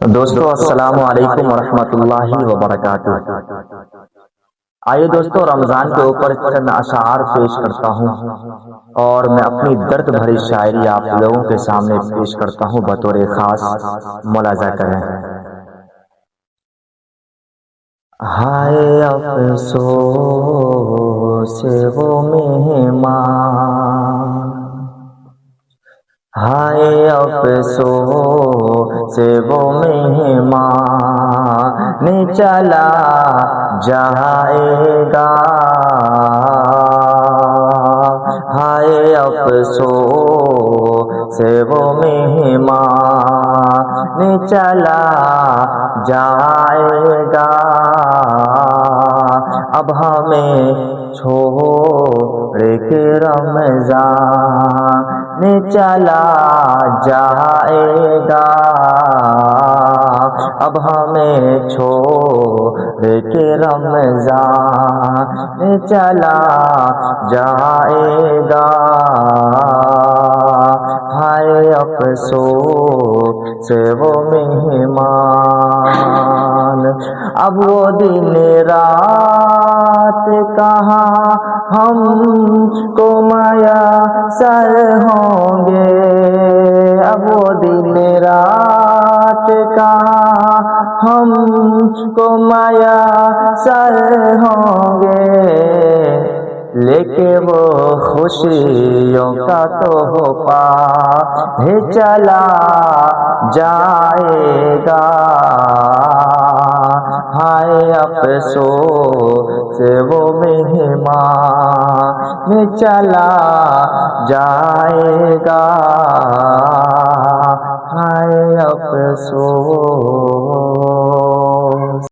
دوستو السلام علیکم ورحمۃ اللہ وبرکاتہ۔ آئیے دوستو، رمضان کے اوپر چند اشعار پیش کرتا ہوں اور میں اپنی درد بھری شاعری آپ لوگوں کے سامنے پیش کرتا ہوں، بطور خاص ملاحظہ کریں۔ ہائے افسوس وہ مہمان، ہائے افسوس وہ مہمان چلا جائے گا، ہائے افسوس وہ مہمان چلا جائے گا، اب ہمیں چھوڑ کے رمضان چلا جائے گا، اب ہمیں چھوڑ کے رمضان چلا جائے گا، ہائے افسوس وہ مہمان۔ اب وہ دن رات کہاں ہم کو میسر ہوں گے، اب وہ دن رات کہاں ہم کو میسر ہوں گے، لیکن وہ خوشیوں کا تحفہ چلا جائے گا، ہائے افسوس وہ مہمان چلا جائے گا، ہائے افسوس